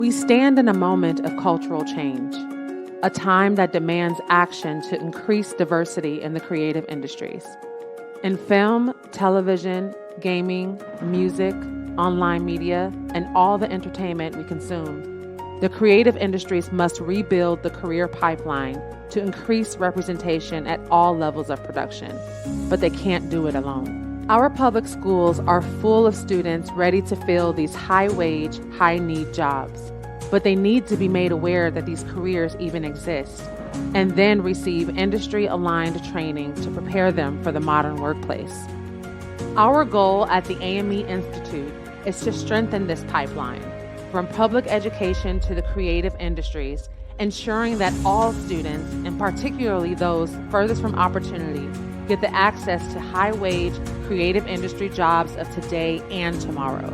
We stand in a moment of cultural change, a time that demands action to increase diversity in the creative industries. In film, television, gaming, music, online media, and all the entertainment we consume, the creative industries must rebuild the career pipeline to increase representation at all levels of production, but they can't do it alone. Our public schools are full of students ready to fill these high-wage, high-need jobs, but they need to be made aware that these careers even exist, and then receive industry-aligned training to prepare them for the modern workplace. Our goal at the AME Institute is to strengthen this pipeline, from public education to the creative industries, ensuring that all students, and particularly those furthest from opportunity, get the access to high-wage, creative industry jobs of today and tomorrow.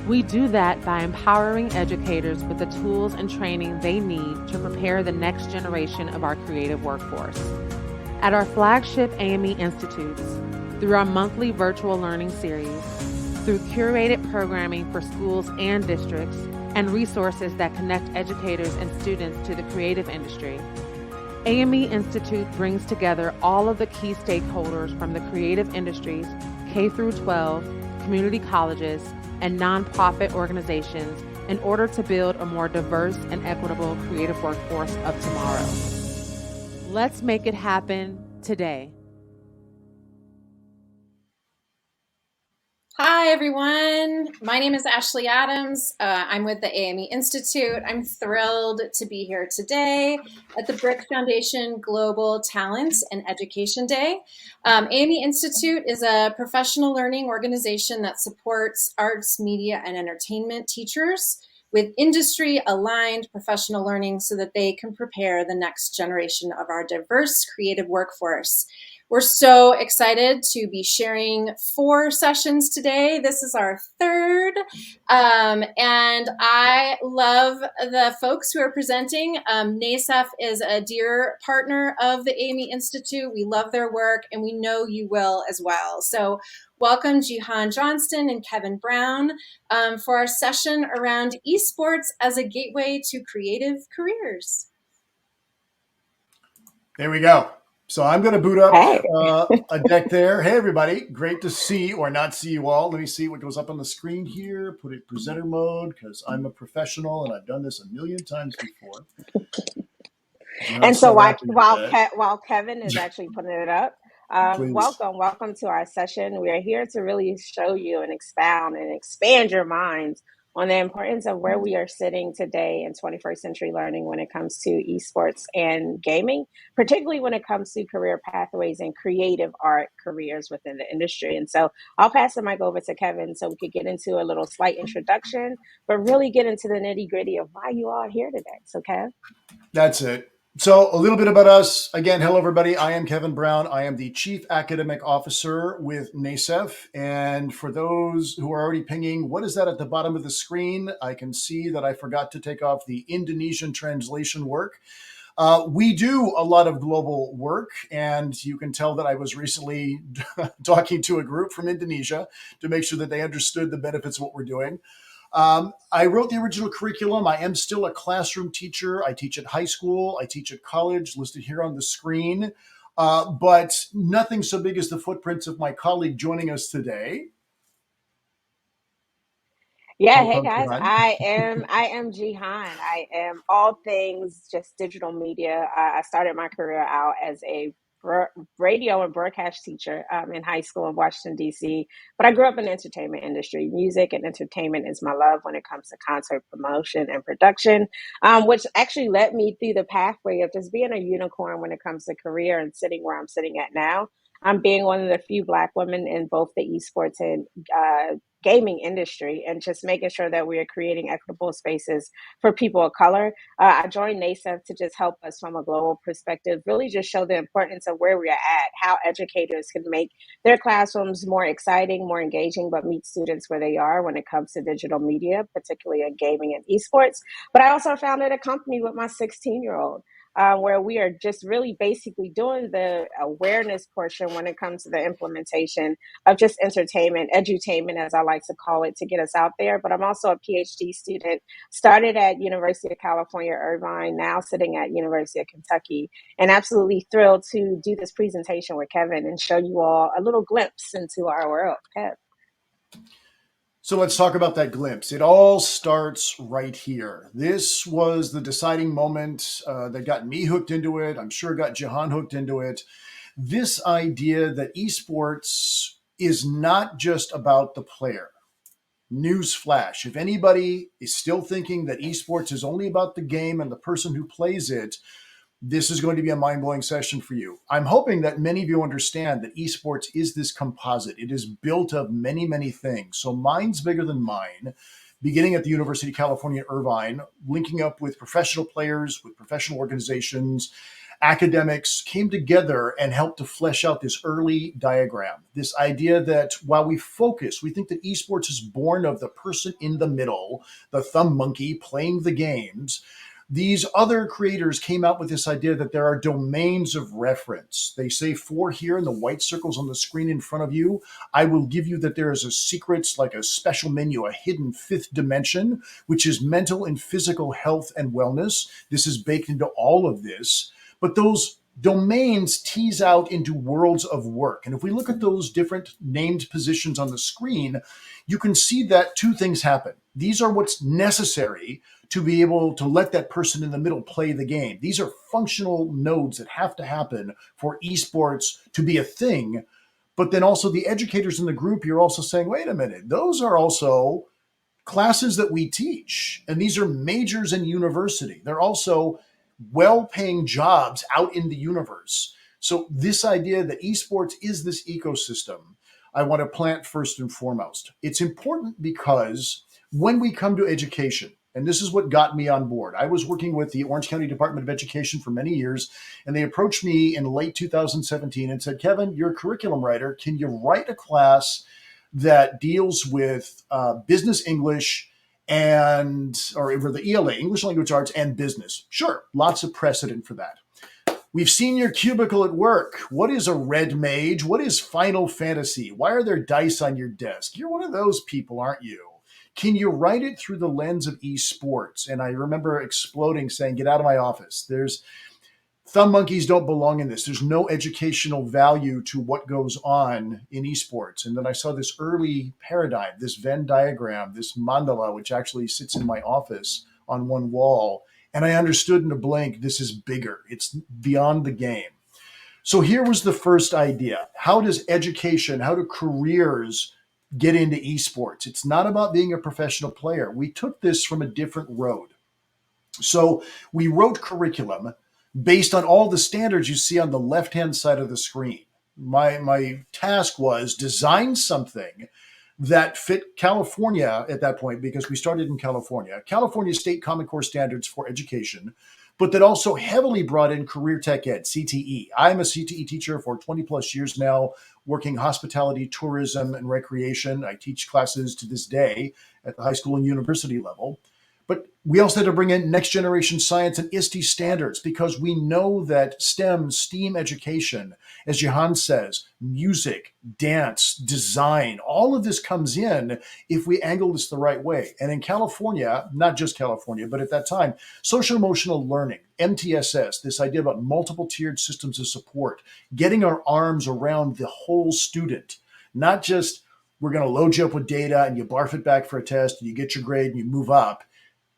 We do that by empowering educators with the tools and training they need to prepare the next generation of our creative workforce. At our flagship AME Institutes, through our monthly virtual learning series, through curated programming for schools and districts, and resources that connect educators and students to the creative industry, AME Institute brings together all of the key stakeholders from the creative industries, K through 12, community colleges, and nonprofit organizations in order to build a more diverse and equitable creative workforce of tomorrow. Let's make it happen today. Hi, everyone. My name is Ashley Adams. I'm with the AME Institute. I'm thrilled to be here today at the Bric Foundation Global Talent and Education Day. AME Institute is a professional learning organization that supports arts, media, and entertainment teachers with industry-aligned professional learning so that they can prepare the next generation of our diverse creative workforce. We're so excited to be sharing 4 sessions today. This is our third, and I love the folks who are presenting. NASEF is a dear partner of the AME Institute. We love their work, and we know you will as well. So welcome Jihan Johnston and Kevin Brown for our session around esports as a gateway to creative careers. There we go. So I'm going to boot up a deck there. Hey, everybody. Great to see or not see you all. Let me see what goes up on the screen here. Put it presenter mode because I'm a professional and I've done this a million times before. And so while Kevin is actually putting it up, welcome to our session. We are here to really show you and expound and expand your minds on the importance of where we are sitting today in 21st century learning when it comes to esports and gaming, particularly when it comes to career pathways and creative art careers within the industry. And so I'll pass the mic over to Kevin so we could get into a little slight introduction, but really get into the nitty gritty of why you all are here today. So Kev? That's it. So a little bit about us. Again, hello, everybody. I am Kevin Brown. I am the Chief Academic Officer with NASEF. And for those who are already pinging, what is that at the bottom of the screen? I can see that I forgot to take off the Indonesian translation work. We do a lot of global work, and you can tell that I was recently talking to a group from Indonesia to make sure that they understood the benefits of what we're doing. I wrote the original curriculum. I am still a classroom teacher. I teach at high school. I teach at college, listed here on the screen. But nothing so big as the footprints of my colleague joining us today. Yeah, hey guys, I am Jihan. I am all things just digital media. I started my career out as a radio and broadcast teacher in high school in Washington, D.C. But I grew up in the entertainment industry. Music and entertainment is my love when it comes to concert promotion and production, which actually led me through the pathway of just being a unicorn when it comes to career and sitting where I'm sitting at now. I'm being one of the few Black women in both the esports and gaming industry, and just making sure that we are creating equitable spaces for people of color. I joined NASEF to just help us from a global perspective, really just show the importance of where we are at, how educators can make their classrooms more exciting, more engaging, but meet students where they are when it comes to digital media, particularly in gaming and esports. But I also founded a company with my 16-year-old. where we are just really basically doing the awareness portion when it comes to the implementation of just entertainment, edutainment, as I like to call it, to get us out there. But I'm also a PhD student, started at University of California, Irvine, now sitting at University of Kentucky, and absolutely thrilled to do this presentation with Kevin and show you all a little glimpse into our world. Kev. So let's talk about that glimpse. It all starts right here. This was the deciding moment that got me hooked into it. I'm sure got Jahan hooked into it. This idea that esports is not just about the player. Newsflash, if anybody is still thinking that esports is only about the game and the person who plays it, this is going to be a mind-blowing session for you. I'm hoping that many of you understand that esports is this composite. It is built of many, many things. So mine's bigger than mine, beginning at the University of California, Irvine, linking up with professional players, with professional organizations, academics, came together and helped to flesh out this early diagram. This idea that while we think that esports is born of the person in the middle, the thumb monkey playing the games. These other creators came out with this idea that there are domains of reference. They say 4 here in the white circles on the screen in front of you. I will give you that there is a secret, like a special menu, a hidden 5th dimension, which is mental and physical health and wellness. This is baked into all of this. But those domains tease out into worlds of work. And if we look at those different named positions on the screen, you can see that 2 things happen. These are what's necessary to be able to let that person in the middle play the game. These are functional nodes that have to happen for esports to be a thing. But then also the educators in the group, you're also saying, wait a minute, those are also classes that we teach. And these are majors in university. They're also well-paying jobs out in the universe. So this idea that esports is this ecosystem, I want to plant first and foremost. It's important because when we come to education, and this is what got me on board. I was working with the Orange County Department of Education for many years, and they approached me in late 2017 and said, Kevin, you're a curriculum writer. Can you write a class that deals with business English or the ELA, English Language Arts and business? Sure, lots of precedent for that. We've seen your cubicle at work. What is a red mage? What is Final Fantasy? Why are there dice on your desk? You're one of those people, aren't you? Can you write it through the lens of esports? And I remember exploding, saying, get out of my office. Thumb monkeys don't belong in this. There's no educational value to what goes on in esports. And then I saw this early paradigm, this Venn diagram, this mandala, which actually sits in my office on one wall. And I understood in a blink, this is bigger. It's beyond the game. So here was the first idea. How does education, how do careers get into esports? It's not about being a professional player. We took this from a different road. So we wrote curriculum based on all the standards you see on the left-hand side of the screen. My task was design something that fit California at that point, because we started in California State Common Core Standards for Education, but that also heavily brought in career tech ed, CTE. I'm a CTE teacher for 20 plus years now, working hospitality, tourism, and recreation. I teach classes to this day at the high school and university level. But we also had to bring in next generation science and ISTE standards, because we know that STEAM education, as Jahan says, music, dance, design, all of this comes in if we angle this the right way. And in California, not just California, but at that time, social emotional learning, MTSS, this idea about multiple tiered systems of support, getting our arms around the whole student, not just we're going to load you up with data and you barf it back for a test and you get your grade and you move up.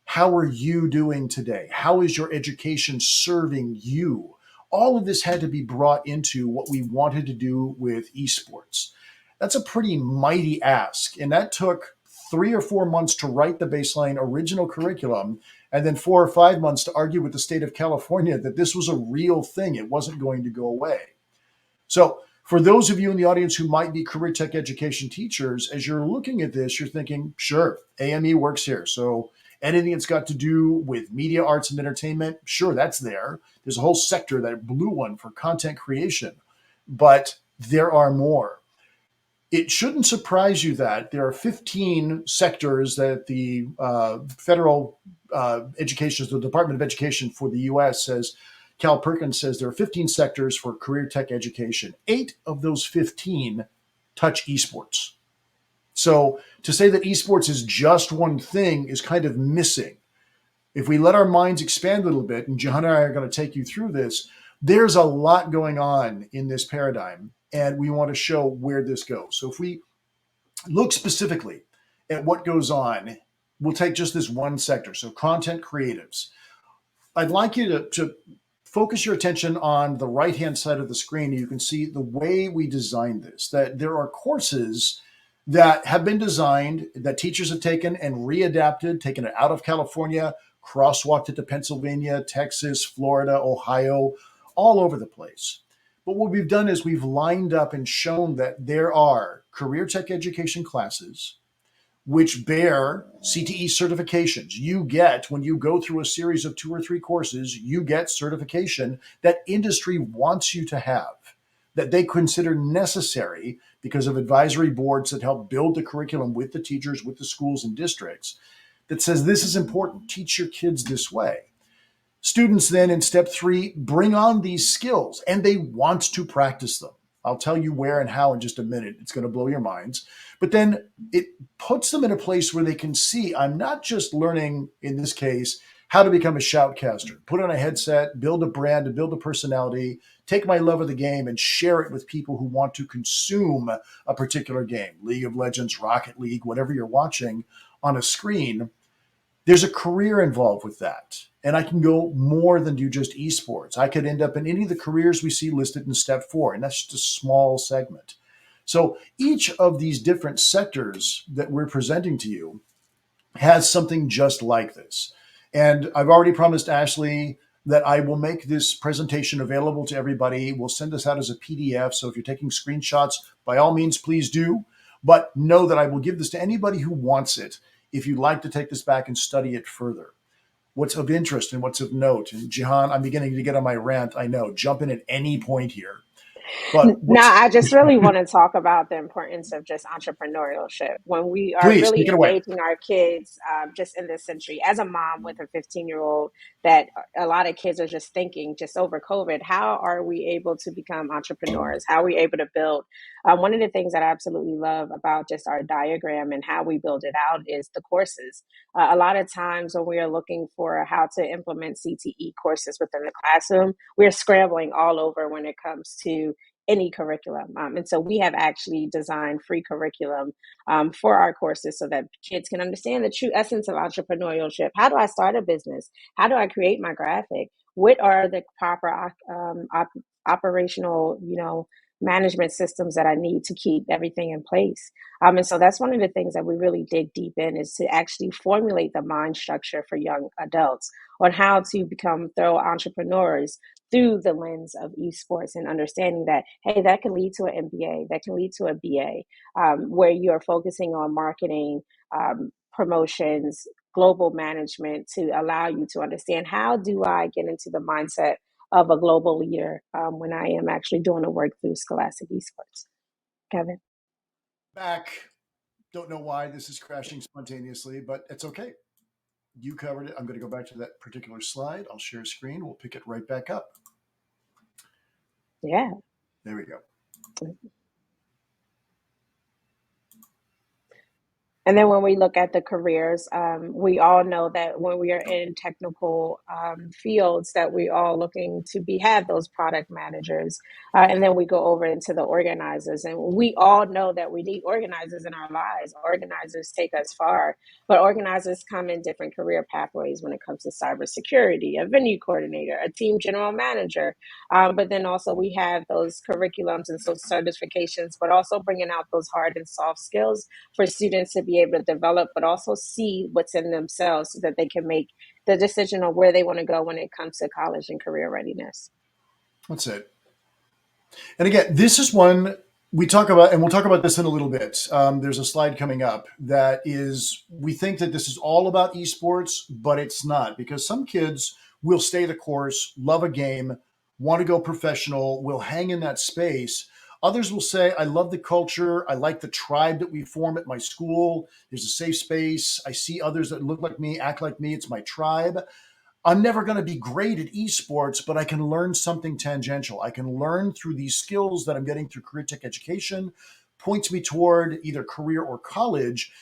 How are you doing today? How is your education serving you? All of this had to be brought into what we wanted to do with esports. That's a pretty mighty ask. And that took 3 or 4 months to write the baseline original curriculum, and then 4 or 5 months to argue with the state of California that this was a real thing. It wasn't going to go away. So for those of you in the audience who might be career tech education teachers, as you're looking at this, you're thinking, sure, AME works here. So anything that's got to do with media, arts, and entertainment, sure, that's there. There's a whole sector, that blue one, for content creation. But there are more. It shouldn't surprise you that there are 15 sectors that the federal education, the Department of Education for the U.S. says, Cal Perkins says there are 15 sectors for career tech education. 8 of those 15 touch esports. So to say that esports is just one thing is kind of missing. If we let our minds expand a little bit, and Jahan and I are going to take you through this, there's a lot going on in this paradigm, and we want to show where this goes. So if we look specifically at what goes on, we'll take just this one sector. So content creatives. I'd like you to focus your attention on the right-hand side of the screen. You can see the way we designed this, that there are courses that have been designed that teachers have taken and readapted, taken it out of California, crosswalked it to Pennsylvania, Texas, Florida, Ohio, all over the place. But what we've done is we've lined up and shown that there are career tech education classes which bear CTE certifications. You get, when you go through a series of 2 or 3 courses, you get certification that industry wants you to have, that they consider necessary because of advisory boards that help build the curriculum with the teachers, with the schools and districts, that says this is important. Teach your kids this way. Students then in step 3 bring on these skills and they want to practice them. I'll tell you where and how in just a minute. It's going to blow your minds. But then it puts them in a place where they can see, I'm not just learning, in this case, how to become a shoutcaster, put on a headset, build a brand, and build a personality, take my love of the game and share it with people who want to consume a particular game, League of Legends, Rocket League, whatever you're watching on a screen. There's a career involved with that. And I can go more than do just esports. I could end up in any of the careers we see listed in step 4, and that's just a small segment. So each of these different sectors that we're presenting to you has something just like this. And I've already promised Ashley that I will make this presentation available to everybody. We'll send this out as a PDF. So if you're taking screenshots, by all means, please do. But know that I will give this to anybody who wants it if you'd like to take this back and study it further. What's of interest and what's of note. And Jahan, I'm beginning to get on my rant. I know. Jump in at any point here. But now I just really want to talk about the importance of just entrepreneurship when we are really engaging our kids just in this century. As a mom with a 15-year-old, that a lot of kids are just thinking just over COVID, how are we able to become entrepreneurs? How are we able to build? One of the things that I absolutely love about just our diagram and how we build it out is the courses. A lot of times when we are looking for how to implement CTE courses within the classroom, we're scrambling all over when it comes to any curriculum. And so we have actually designed free curriculum for our courses so that kids can understand the true essence of entrepreneurship. How do I start a business? How do I create my graphic? What are the proper operational, management systems that I need to keep everything in place? And so that's one of the things that we really dig deep in, is to actually formulate the mind structure for young adults on how to become thorough entrepreneurs through the lens of esports, and understanding that, hey, that can lead to an MBA, that can lead to a BA, where you're focusing on marketing, promotions, global management, to allow you to understand, how do I get into the mindset of a global leader when I am actually doing the work through Scholastic Esports. Kevin? Back. Don't know why this is crashing spontaneously, but it's okay. You covered it. I'm going to go back to that particular slide. I'll share screen. We'll pick it right back up. Yeah. There we go. And then when we look at the careers, we all know that when we are in technical fields, that we all looking to have those product managers. And then we go over into the organizers. And we all know that we need organizers in our lives. Organizers take us far, but organizers come in different career pathways when it comes to cybersecurity, a venue coordinator, a team general manager. But then also we have those curriculums and those certifications, but also bringing out those hard and soft skills for students to be able to develop, but also see what's in themselves so that they can make the decision on where they want to go when it comes to college and career readiness. That's it. And again, this is one we talk about, and we'll talk about this in a little bit. There's a slide coming up that is, we think that this is all about esports, but it's not, because some kids will stay the course, love a game, want to go professional, will hang in that space. Others will say, I love the culture. I like the tribe that we form at my school. There's a safe space. I see others that look like me, act like me. It's my tribe. I'm never going to be great at esports, but I can learn something tangential. I can learn through these skills that I'm getting through career tech education, points me toward either career or college.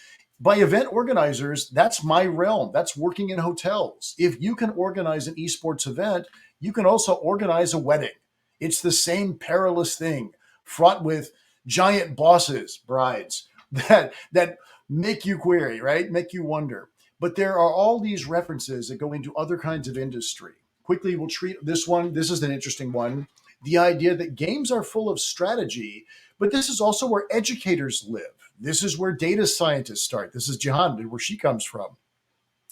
By event organizers, that's my realm. That's working in hotels. If you can organize an esports event, you can also organize a wedding. It's the same perilous thing, fraught with giant bosses, brides, that make you query, right? Make you wonder. But there are all these references that go into other kinds of industry. Quickly, we'll treat this one. This is an interesting one. The idea that games are full of strategy, but this is also where educators live. This is where data scientists start. This is Jahan, where she comes from.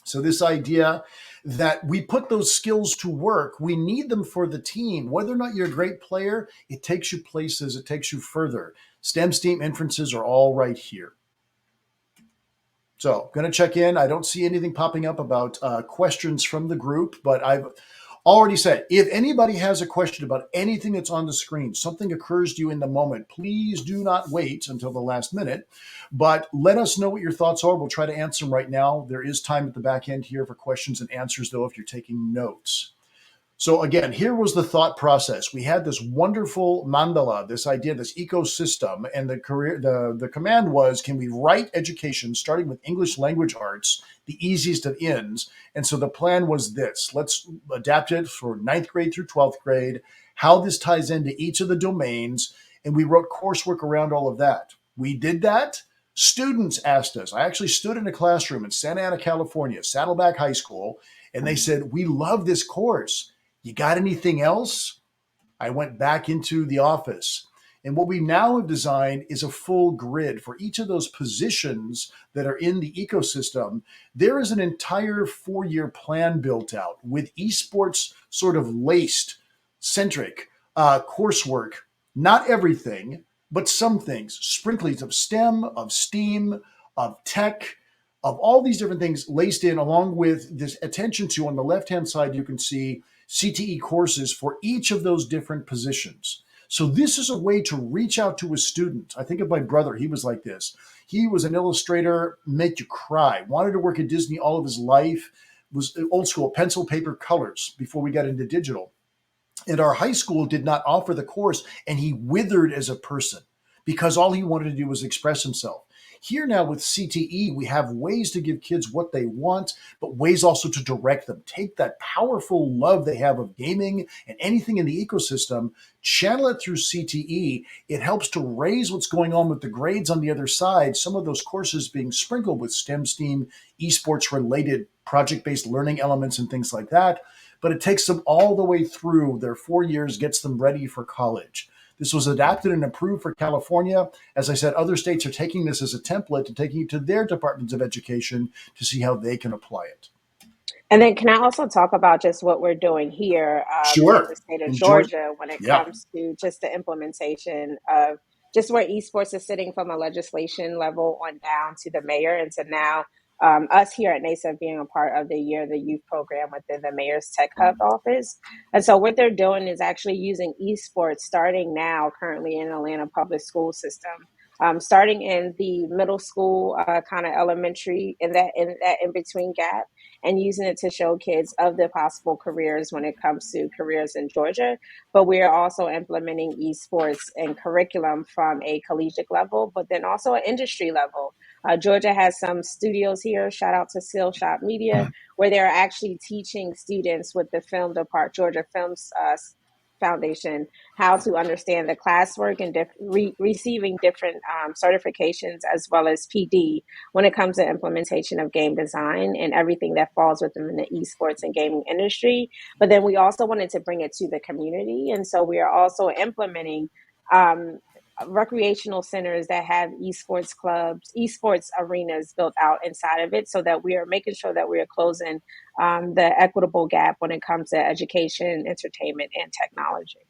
So this idea that we put those skills to work, we need them for the team. Whether or not you're a great player, it takes you places, it takes you further. STEM, STEAM inferences are all right here. So going to check in. I don't see anything popping up about questions from the group, but I've already said, if anybody has a question about anything that's on the screen, something occurs to you in the moment, please do not wait until the last minute, but let us know what your thoughts are. We'll try to answer them right now. There is time at the back end here for questions and answers, though, if you're taking notes. So again, here was the thought process. We had this wonderful mandala, this idea, this ecosystem, and the command was, can we write education starting with English language arts, the easiest of ends? And so the plan was this. Let's adapt it for 9th grade through 12th grade, how this ties into each of the domains, and we wrote coursework around all of that. We did that. Students asked us. I actually stood in a classroom in Santa Ana, California, Saddleback High School, and they said, we love this course. You got anything else? I went back into the office. And what we now have designed is a full grid for each of those positions that are in the ecosystem. There is an entire 4-year plan built out with esports sort of laced, centric coursework. Not everything, but some things. Sprinklings of STEM, of STEAM, of tech, of all these different things laced in, along with this attention to, on the left-hand side, you can see CTE courses for each of those different positions. So this is a way to reach out to a student. I think of my brother. He was like this. He was an illustrator, make you cry, wanted to work at Disney all of his life, was old school, pencil, paper, colors before we got into digital. And our high school did not offer the course, and he withered as a person because all he wanted to do was express himself. Here now with CTE, we have ways to give kids what they want, but ways also to direct them. Take that powerful love they have of gaming and anything in the ecosystem, channel it through CTE. It helps to raise what's going on with the grades on the other side. Some of those courses being sprinkled with STEM, STEAM, esports related project-based learning elements and things like that. But it takes them all the way through their 4 years, gets them ready for college. This was adapted and approved for California. As I said, other states are taking this as a template and taking it to their departments of education to see how they can apply it. And then can I also talk about just what we're doing here in the state of Georgia when it comes to just the implementation of just where esports is sitting from a legislation level on down to the mayor and to now us here at NASEF being a part of the Year of the Youth program within the Mayor's Tech Hub office. And so what they're doing is actually using esports starting now currently in Atlanta public school system, starting in the middle school, kind of elementary in that in-between gap, and using it to show kids of the possible careers when it comes to careers in Georgia. But we are also implementing esports and curriculum from a collegiate level, but then also an industry level. Georgia has some studios here, shout out to Seal Shop Media, where they're actually teaching students with the film department, Georgia Films Foundation, how to understand the classwork and receiving different certifications as well as PD when it comes to implementation of game design and everything that falls within the esports and gaming industry. But then we also wanted to bring it to the community. And so we are also implementing recreational centers that have esports clubs, esports arenas built out inside of it, so that we are making sure that we are closing the equitable gap when it comes to education, entertainment, and technology.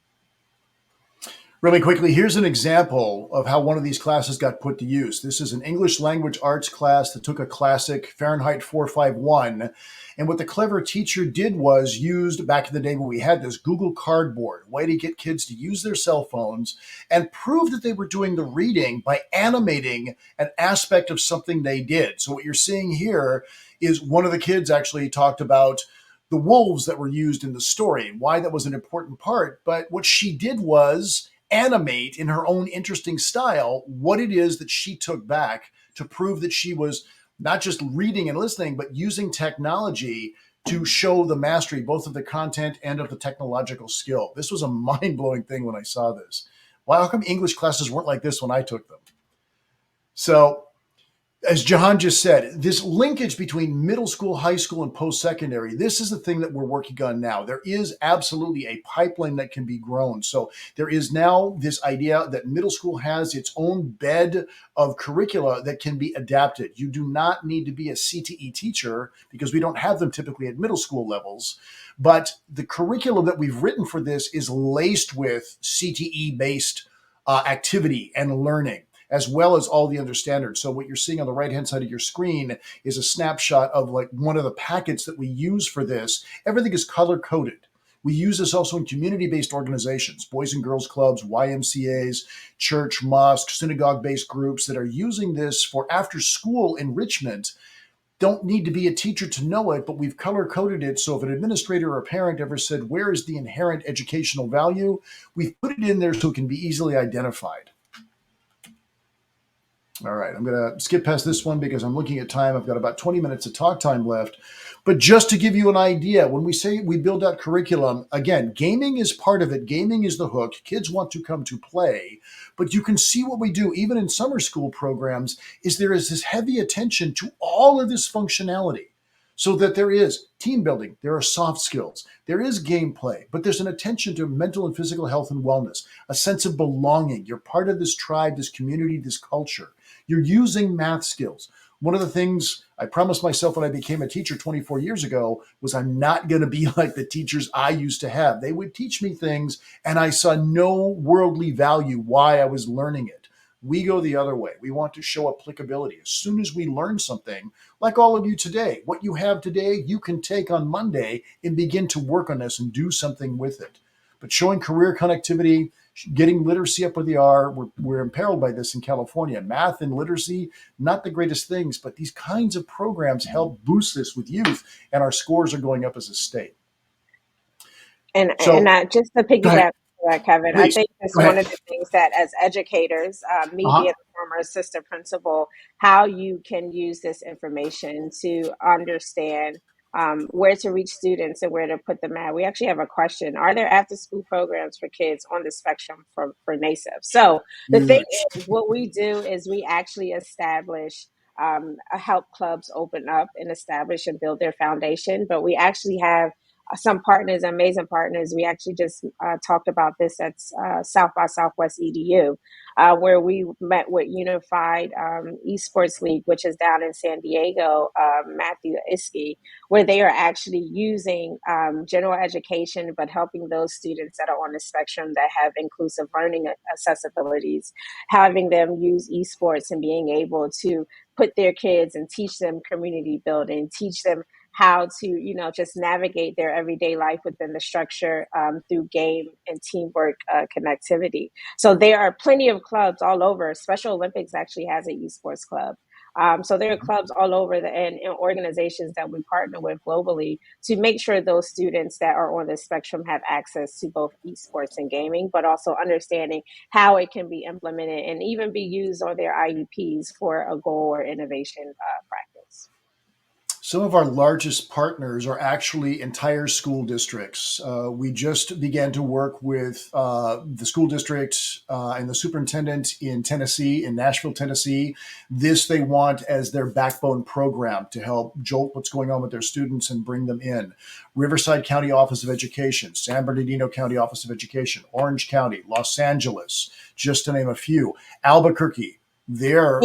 Really quickly, here's an example of how one of these classes got put to use. This is an English language arts class that took a classic Fahrenheit 451. And what the clever teacher did was used, back in the day when we had this, Google Cardboard, way to get kids to use their cell phones and prove that they were doing the reading by animating an aspect of something they did. So what you're seeing here is one of the kids actually talked about the wolves that were used in the story, why that was an important part. But what she did was animate in her own interesting style what it is that she took back to prove that she was not just reading and listening, but using technology to show the mastery, both of the content and of the technological skill. This was a mind-blowing thing when I saw this. Why, how come English classes weren't like this when I took them? So, as Jahan just said, this linkage between middle school, high school, and post-secondary, this is the thing that we're working on now. There is absolutely a pipeline that can be grown. So there is now this idea that middle school has its own bed of curricula that can be adapted. You do not need to be a CTE teacher because we don't have them typically at middle school levels. But the curriculum that we've written for this is laced with CTE-based activity and learning, as well as all the other standards. So what you're seeing on the right-hand side of your screen is a snapshot of like one of the packets that we use for this. Everything is color-coded. We use this also in community-based organizations, boys and girls clubs, YMCAs, church, mosque, synagogue-based groups that are using this for after-school enrichment. Don't need to be a teacher to know it, but we've color-coded it. So if an administrator or a parent ever said, where is the inherent educational value? We've put it in there so it can be easily identified. All right, I'm going to skip past this one because I'm looking at time. I've got about 20 minutes of talk time left. But just to give you an idea, when we say we build out curriculum, again, gaming is part of it. Gaming is the hook. Kids want to come to play. But you can see what we do, even in summer school programs, is there is this heavy attention to all of this functionality. So that there is team building, there are soft skills, there is gameplay, but there's an attention to mental and physical health and wellness, a sense of belonging. You're part of this tribe, this community, this culture. You're using math skills. One of the things I promised myself when I became a teacher 24 years ago was I'm not going to be like the teachers I used to have. They would teach me things and I saw no worldly value why I was learning it. We go the other way. We want to show applicability. As soon as we learn something, like all of you today, what you have today, you can take on Monday and begin to work on this and do something with it. But showing career connectivity, getting literacy up where they are, we're imperiled by this in California. Math and literacy, not the greatest things, but these kinds of programs help boost this with youth, and our scores are going up as a state. And just to piggyback that, Kevin, please. I think it's one of the things that as educators, me being a former assistant principal, how you can use this information to understand where to reach students and where to put them at. We actually have a question. Are there after school programs for kids on the spectrum for NASEF? So the thing is, what we do is we actually establish help clubs open up and establish and build their foundation, but we actually have some partners, amazing partners. We actually just talked about this at South by Southwest EDU, where we met with Unified Esports League, which is down in San Diego, Matthew Iskey, where they are actually using general education, but helping those students that are on the spectrum that have inclusive learning accessibilities, having them use esports and being able to put their kids and teach them community building, teach them how to, just navigate their everyday life within the structure through game and teamwork connectivity. So there are plenty of clubs all over. Special Olympics actually has an esports club. So there are clubs all over and organizations that we partner with globally to make sure those students that are on the spectrum have access to both esports and gaming, but also understanding how it can be implemented and even be used on their IEPs for a goal or innovation practice. Some of our largest partners are actually entire school districts. We just began to work with the school district and the superintendent in Tennessee, in Nashville, Tennessee. This they want as their backbone program to help jolt what's going on with their students and bring them in. Riverside County Office of Education, San Bernardino County Office of Education, Orange County, Los Angeles, just to name a few. Albuquerque, their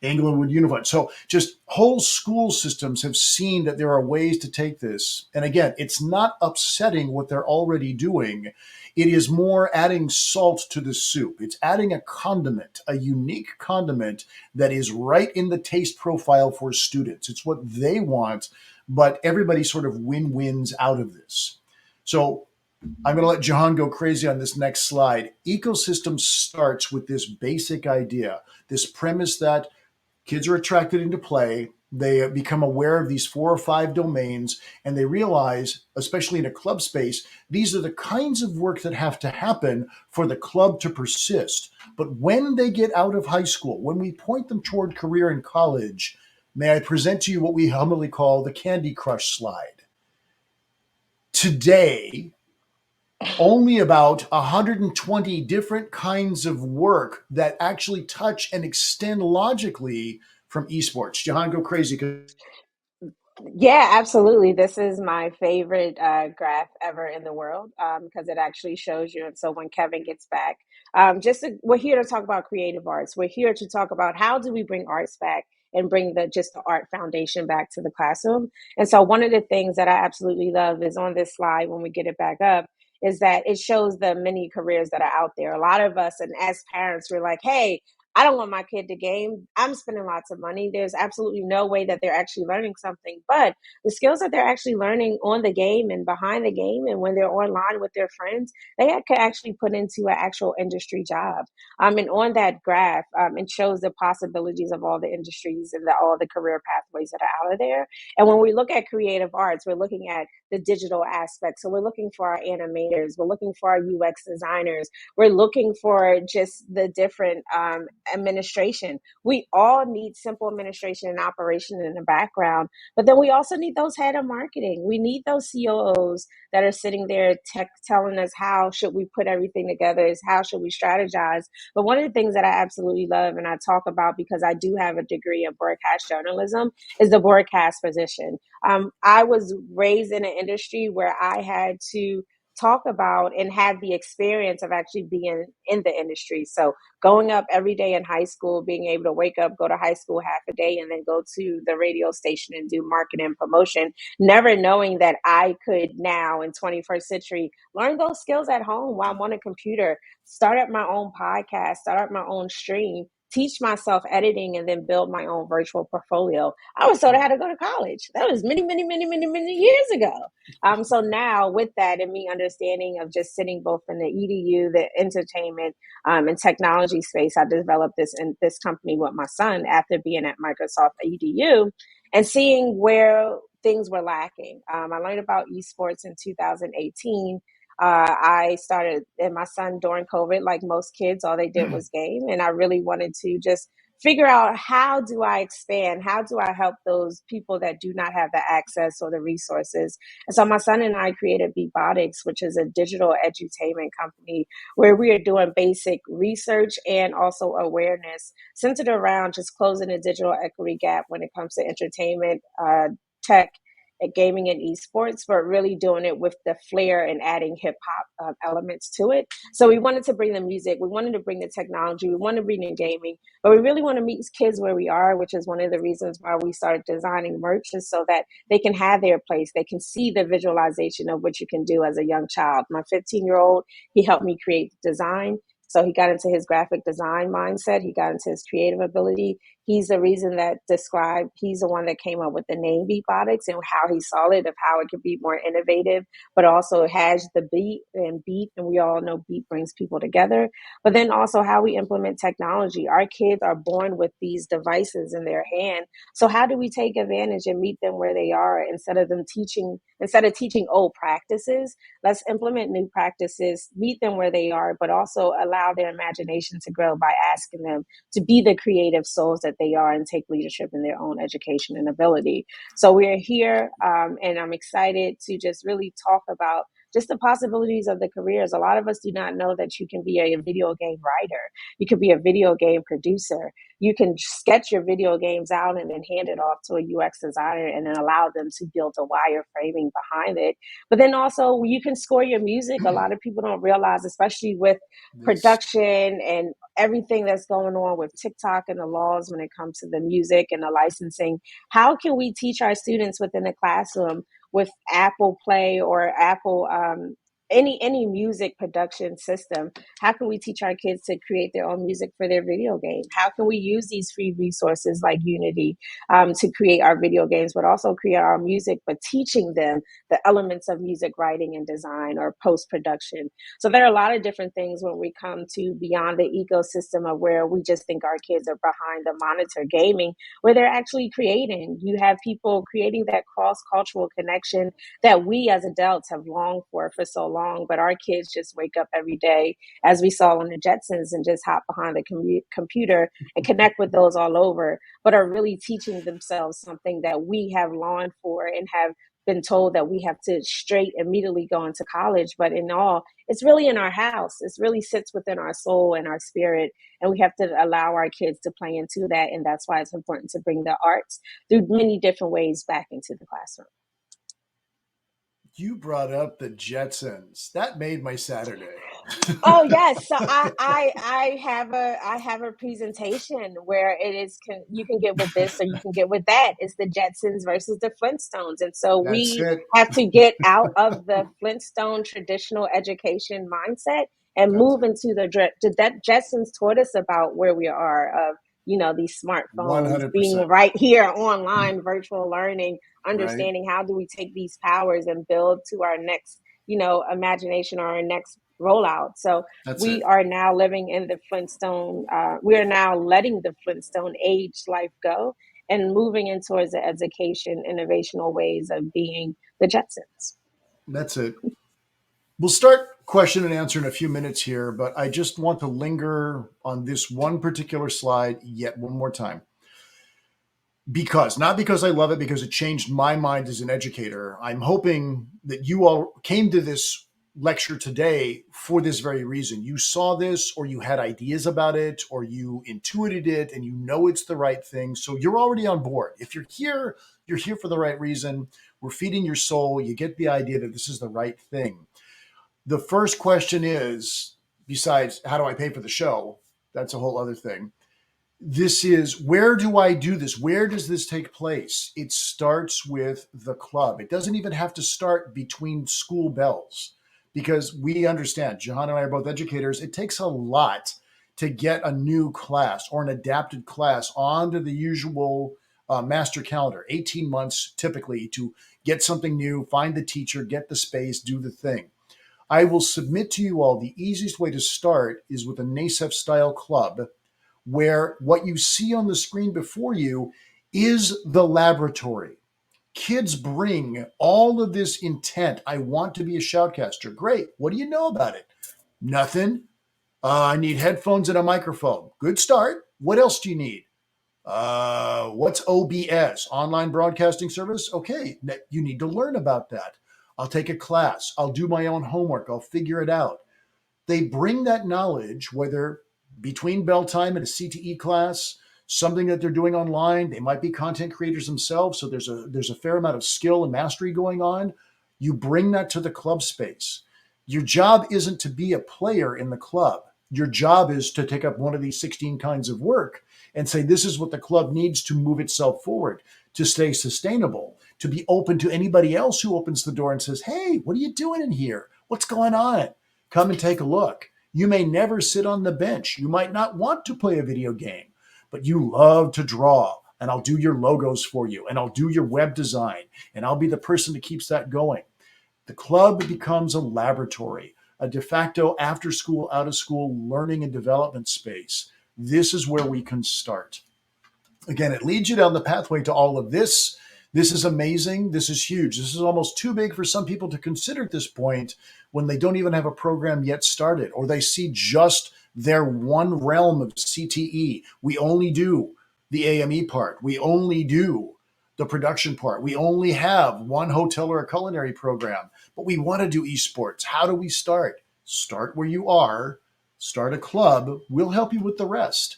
Englewood Unified. So just whole school systems have seen that there are ways to take this. And again, it's not upsetting what they're already doing. It is more adding salt to the soup. It's adding a condiment, a unique condiment that is right in the taste profile for students. It's what they want, but everybody sort of win-wins out of this. So I'm going to let Jahan go crazy on this next slide. Ecosystem starts with this basic idea, this premise that kids are attracted into play. They become aware of these 4 or 5 domains, and they realize, especially in a club space, these are the kinds of work that have to happen for the club to persist. But when they get out of high school, when we point them toward career in college, may I present to you what we humbly call the Candy Crush slide. Today, only about 120 different kinds of work that actually touch and extend logically from esports. Jahan, go crazy. Yeah, absolutely. This is my favorite graph ever in the world because it actually shows you. And so when Kevin gets back, we're here to talk about creative arts. We're here to talk about how do we bring arts back and bring the art foundation back to the classroom. And so one of the things that I absolutely love is on this slide when we get it back up is that it shows the many careers that are out there. A lot of us, and as parents, we're like, hey, I don't want my kid to game. I'm spending lots of money. There's absolutely no way that they're actually learning something. But the skills that they're actually learning on the game and behind the game and when they're online with their friends, they could actually put into an actual industry job. And on that graph, it shows the possibilities of all the industries and all the career pathways that are out of there. And when we look at creative arts, we're looking at the digital aspect. So we're looking for our animators. We're looking for our UX designers. We're looking for just the different administration. We all need simple administration and operation in the background, but then we also need those head of marketing. We need those COOs that are sitting there telling us how should we put everything together, is how should we strategize. But one of the things that I absolutely love and I talk about because I do have a degree in broadcast journalism is the broadcast position. I was raised in an industry where I had to talk about and have the experience of actually being in the industry. So going up every day in high school, being able to wake up, go to high school half a day, and then go to the radio station and do marketing and promotion, never knowing that I could now in 21st century learn those skills at home while I'm on a computer, start up my own podcast, start up my own stream, teach myself editing, and then build my own virtual portfolio. I was told I had to go to college. That was many, many, many, many, many years ago. So now with that and me understanding of just sitting both in the EDU, the entertainment and technology space, I developed this company with my son after being at Microsoft EDU and seeing where things were lacking. I learned about esports in 2018. I started, and my son during COVID, like most kids, all they did was game. And I really wanted to just figure out how do I expand? How do I help those people that do not have the access or the resources? And so my son and I created Beatbotics, which is a digital edutainment company where we are doing basic research and also awareness centered around just closing the digital equity gap when it comes to entertainment, tech, gaming and esports, but really doing it with the flair and adding hip hop elements to it. So we wanted to bring the music, we wanted to bring the technology, we wanted to bring in gaming, but we really want to meet kids where we are, which is one of the reasons why we started designing merch, is so that they can have their place. They can see the visualization of what you can do as a young child. My 15-year-old, he helped me create design. So he got into his graphic design mindset. He got into his creative ability. He's the reason that he's the one that came up with the name Beatbotics and how he saw it, of how it could be more innovative, but also has the beat, and we all know beat brings people together. But then also how we implement technology. Our kids are born with these devices in their hand. So how do we take advantage and meet them where they are instead of teaching old practices? Let's implement new practices, meet them where they are, but also allow their imagination to grow by asking them to be the creative souls that they are and take leadership in their own education and ability. So we're here, and I'm excited to just really talk about just the possibilities of the careers. A lot of us do not know that you can be a video game writer. You could be a video game producer. You can sketch your video games out and then hand it off to a UX designer and then allow them to build a wireframing behind it. But then also you can score your music. A lot of people don't realize, especially with production and everything that's going on with TikTok and the laws when it comes to the music and the licensing. How can we teach our students within the classroom with Apple Play or Apple any music production system. How can we teach our kids to create their own music for their video game? How can we use these free resources like Unity to create our video games, but also create our music, but teaching them the elements of music writing and design or post-production. So there are a lot of different things when we come to beyond the ecosystem of where we just think our kids are behind the monitor gaming, where they're actually creating. You have people creating that cross-cultural connection that we as adults have longed for so long, but our kids just wake up every day, as we saw on the Jetsons, and just hop behind the computer and connect with those all over, but are really teaching themselves something that we have longed for and have been told that we have to straight immediately go into college. But in all, it's really in our house. It really sits within our soul and our spirit. And we have to allow our kids to play into that. And that's why it's important to bring the arts through many different ways back into the classroom. You brought up the Jetsons. That made my Saturday. Oh yes, so I have a presentation where it is you can get with this or you can get with that. It's the Jetsons versus the Flintstones, and so we have to get out of the Flintstone traditional education mindset and move into that Jetsons taught us about where we are of these smartphones 100%. being right here online, virtual learning, understanding how do we take these powers and build to our next imagination or our next rollout. So we are now living in the Flintstone. We are now letting the Flintstone age life go and moving in towards the education, innovational ways of being the Jetsons. That's it. We'll start question and answer in a few minutes here, but I just want to linger on this one particular slide yet one more time. Not because I love it, because it changed my mind as an educator. I'm hoping that you all came to this lecture today for this very reason. You saw this, or you had ideas about it, or you intuited it, and you know it's the right thing. So you're already on board. If you're here for the right reason. We're feeding your soul. You get the idea that this is the right thing. The first question is, besides how do I pay for the show? That's a whole other thing. This is, where do I do this? Where does this take place? It starts with the club. It doesn't even have to start between school bells, because we understand, Jahan and I are both educators, it takes a lot to get a new class or an adapted class onto the usual master calendar. 18 months typically to get something new, find the teacher, get the space, do the thing. I will submit to you all the easiest way to start is with a NASEF style club, where what you see on the screen before you is the laboratory. Kids bring all of this intent. I want to be a shoutcaster. Great. What do you know about it? Nothing. I need headphones and a microphone. Good start. What else do you need? What's OBS? Online broadcasting service? Okay. You need to learn about that. I'll take a class. I'll do my own homework. I'll figure it out. They bring that knowledge, whether between bell time and a CTE class, something that they're doing online. They might be content creators themselves, so there's a fair amount of skill and mastery going on. You bring that to the club space. Your job isn't to be a player in the club. Your job is to take up one of these 16 kinds of work and say, this is what the club needs to move itself forward, to stay sustainable, to be open to anybody else who opens the door and says, hey, what are you doing in here? What's going on? Come and take a look. You may never sit on the bench. You might not want to play a video game, but you love to draw, and I'll do your logos for you, and I'll do your web design, and I'll be the person that keeps that going. The club becomes a laboratory, a de facto after school, out of school learning and development space. This is where we can start. Again, it leads you down the pathway to all of this. This is amazing. This is huge. This is almost too big for some people to consider at this point when they don't even have a program yet started, or they see just their one realm of CTE. We only do the AME part. We only do the production part. We only have one hotel or a culinary program, but we want to do esports. How do we start? Start where you are. Start a club. We'll help you with the rest.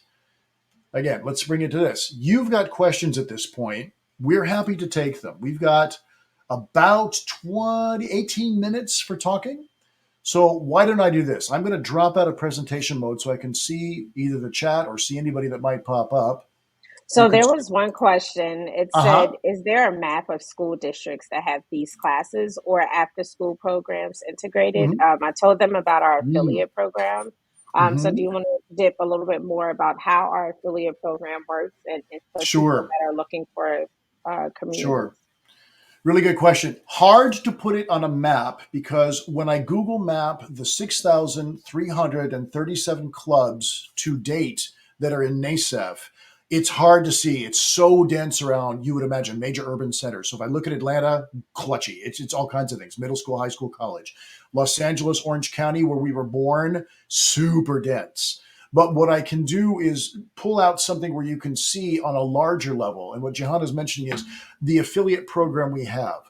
Again, let's bring it to this. You've got questions at this point. We're happy to take them. We've got about 18 minutes for talking. So why don't I do this? I'm going to drop out of presentation mode so I can see either the chat or see anybody that might pop up. You So could. there was one question. It said, Uh-huh. is there a map of school districts that have these classes or after school programs integrated? Mm-hmm. I told them about our Mm-hmm. affiliate program. So do Mm-hmm. you want to dip a little bit more about how our affiliate program works and for people Sure. that are looking for communities? Sure. Really good question. Hard to put it on a map because when I Google map the 6,337 clubs to date that are in NASEF, it's hard to see. It's so dense around, you would imagine, major urban centers. So if I look at Atlanta, clutchy. It's all kinds of things, middle school, high school, college. Los Angeles, Orange County, where we were born, super dense. But what I can do is pull out something where you can see on a larger level. And what Jahan is mentioning is the affiliate program we have.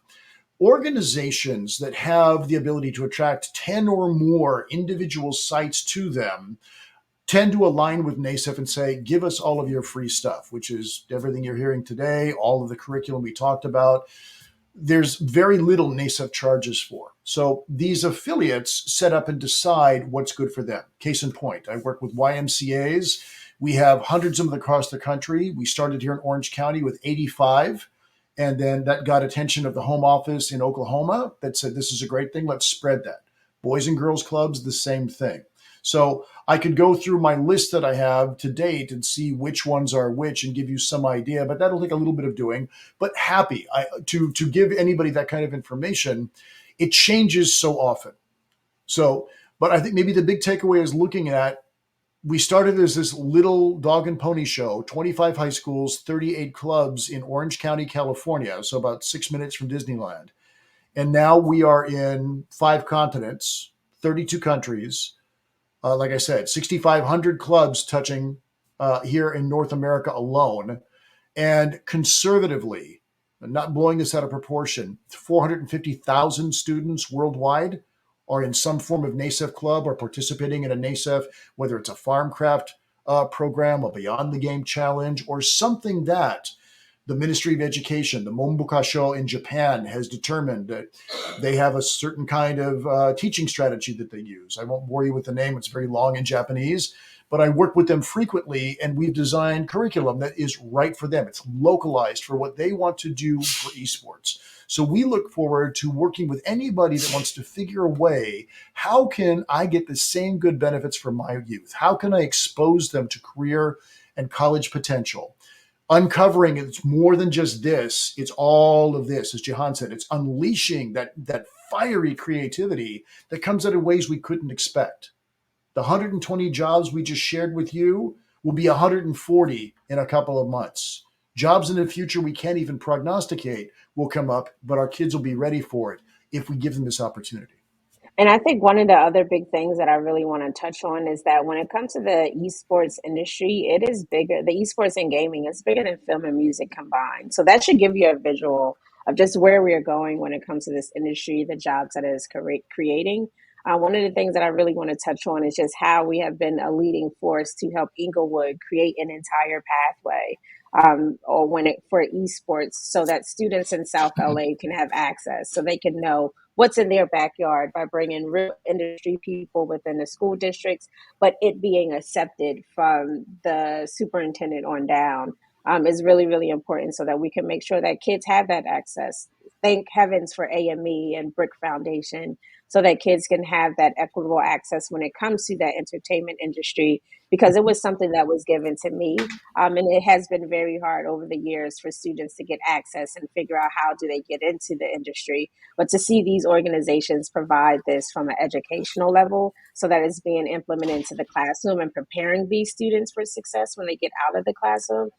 Organizations that have the ability to attract 10 or more individual sites to them tend to align with NASEF and say, give us all of your free stuff, which is everything you're hearing today, all of the curriculum we talked about. There's very little NASEF charges for. So these affiliates set up and decide what's good for them. Case in point, I work with YMCAs. We have hundreds of them across the country. We started here in Orange County with 85. And then that got attention of the home office in Oklahoma that said, this is a great thing. Let's spread that. Boys and girls clubs, the same thing. So I could go through my list that I have to date and see which ones are which and give you some idea, but that'll take a little bit of doing. But happy to give anybody that kind of information. It changes so often. So, but I think maybe the big takeaway is looking at, we started as this little dog and pony show, 25 high schools, 38 clubs in Orange County, California, so about 6 minutes from Disneyland. And now we are in 5 continents, 32 countries. Like I said, 6,500 clubs touching here in North America alone. And conservatively, not blowing this out of proportion, 450,000 students worldwide are in some form of NASEF club or participating in a NASEF, whether it's a farm craft program, a Beyond the Game challenge, or something that the Ministry of Education, the Monbukasho in Japan, has determined that they have a certain kind of teaching strategy that they use. I won't bore you with the name, it's very long in Japanese, but I work with them frequently, and we've designed curriculum that is right for them. It's localized for what they want to do for esports. So we look forward to working with anybody that wants to figure a way, how can I get the same good benefits for my youth? How can I expose them to career and college potential? Uncovering it's more than just this, it's all of this. As Jahan said, it's unleashing that fiery creativity that comes out of ways we couldn't expect. The 120 jobs we just shared with you will be 140 in a couple of months. Jobs in the future we can't even prognosticate will come up, but our kids will be ready for it if we give them this opportunity. And I think one of the other big things that I really want to touch on is that when it comes to the esports industry, it is bigger. The esports and gaming is bigger than film and music combined. So that should give you a visual of just where we are going when it comes to this industry, the jobs that it is creating. One of the things that I really want to touch on is just how we have been a leading force to help Inglewood create an entire pathway or when it for esports so that students in South LA can have access so they can know what's in their backyard by bringing real industry people within the school districts, but it being accepted from the superintendent on down is really, really important so that we can make sure that kids have that access. Thank heavens for AME and Bric Foundation so that kids can have that equitable access when it comes to that entertainment industry because it was something that was given to me. And it has been very hard over the years for students to get access and figure out how do they get into the industry. But to see these organizations provide this from an educational level so that it's being implemented into the classroom and preparing these students for success when they get out of the classroom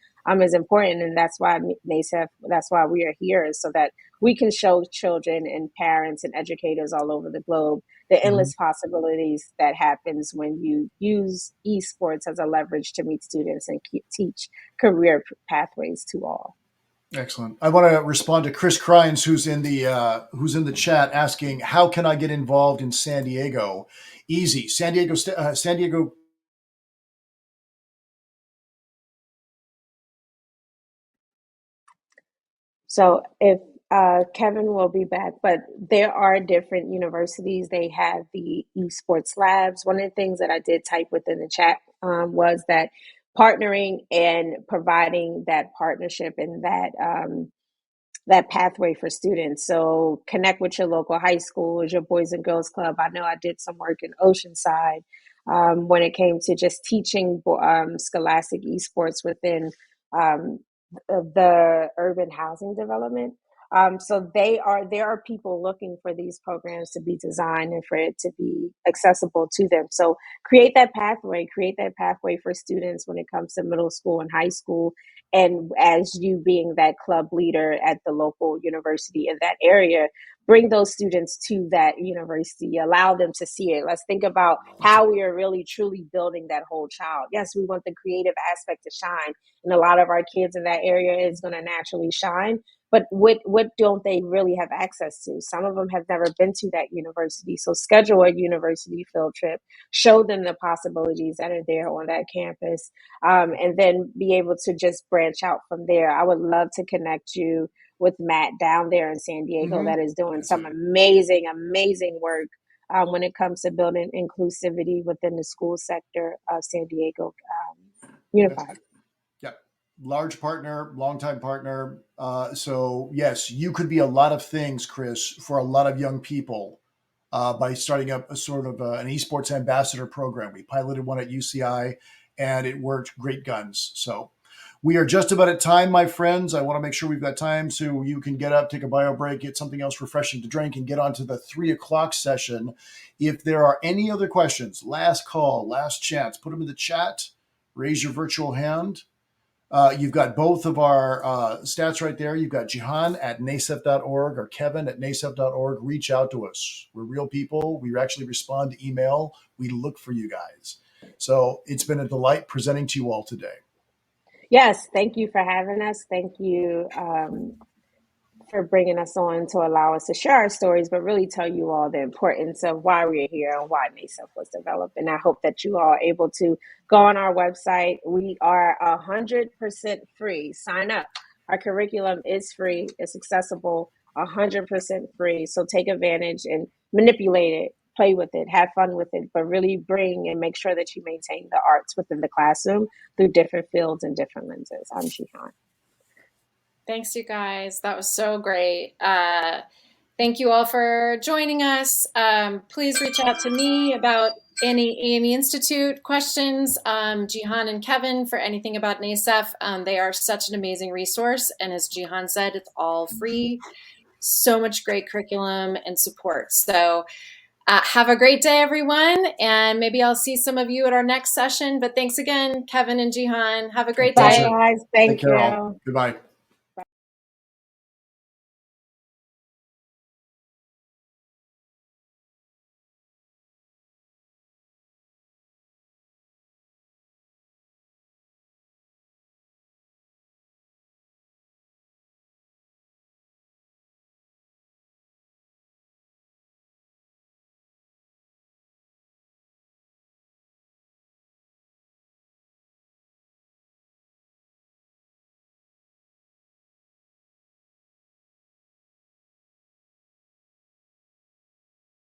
is important. And that's why NASEF, that's why we are here, is so that we can show children and parents and educators all over the globe the Mm-hmm. endless possibilities that happens when you use esports as a leverage to meet students and teach career pathways to all. Excellent. I want to respond to Chris Crines, who's in the chat, asking, "How can I get involved in San Diego?" Easy. San Diego. So if Kevin will be back, but there are different universities. They have the esports labs. One of the things that I did type within the chat was that partnering and providing that partnership and that pathway for students. So connect with your local high schools, your Boys and Girls Club. I know I did some work in Oceanside when it came to just teaching Scholastic Esports within the urban housing development. So there are people looking for these programs to be designed and for it to be accessible to them. So create that pathway for students when it comes to middle school and high school. And as you being that club leader at the local university in that area, bring those students to that university, allow them to see it. Let's think about how we are really truly building that whole child. Yes, we want the creative aspect to shine, and a lot of our kids in that area is going to naturally shine. But what don't they really have access to? Some of them have never been to that university. So schedule a university field trip, show them the possibilities that are there on that campus, and then be able to just branch out from there. I would love to connect you with Matt down there in San Diego that is doing some amazing, amazing work when it comes to building inclusivity within the school sector of San Diego Unified. Large partner, longtime partner. So yes, you could be a lot of things, Chris, for a lot of young people by starting up a sort of an esports ambassador program. We piloted one at UCI and it worked great guns. So we are just about at time, my friends. I want to make sure we've got time so you can get up, take a bio break, get something else refreshing to drink, and get on to the 3:00 session. If there are any other questions, last call, last chance, put them in the chat, raise your virtual hand. You've got both of our stats right there. You've got Jihan at nasef.org or Kevin at nasef.org. Reach out to us. We're real people. We actually respond to email. We look for you guys. So it's been a delight presenting to you all today. Yes, thank you for having us. Thank you for bringing us on to allow us to share our stories, but really tell you all the importance of why we're here and why NASEF was developed. And I hope that you all are able to go on our website. We are 100% free. Sign up. Our curriculum is free. It's accessible, 100% free. So take advantage and manipulate it, play with it, have fun with it, but really bring and make sure that you maintain the arts within the classroom through different fields and different lenses. I'm Jihan. Thanks, you guys. That was so great. Thank you all for joining us. Please reach out to me about any AME Institute questions, Jihan and Kevin for anything about NASEF. They are such an amazing resource. And as Jihan said, it's all free. So much great curriculum and support. So have a great day, everyone. And maybe I'll see some of you at our next session. But thanks again, Kevin and Jihan. Have a great day. Bye, guys. Thank you. Goodbye.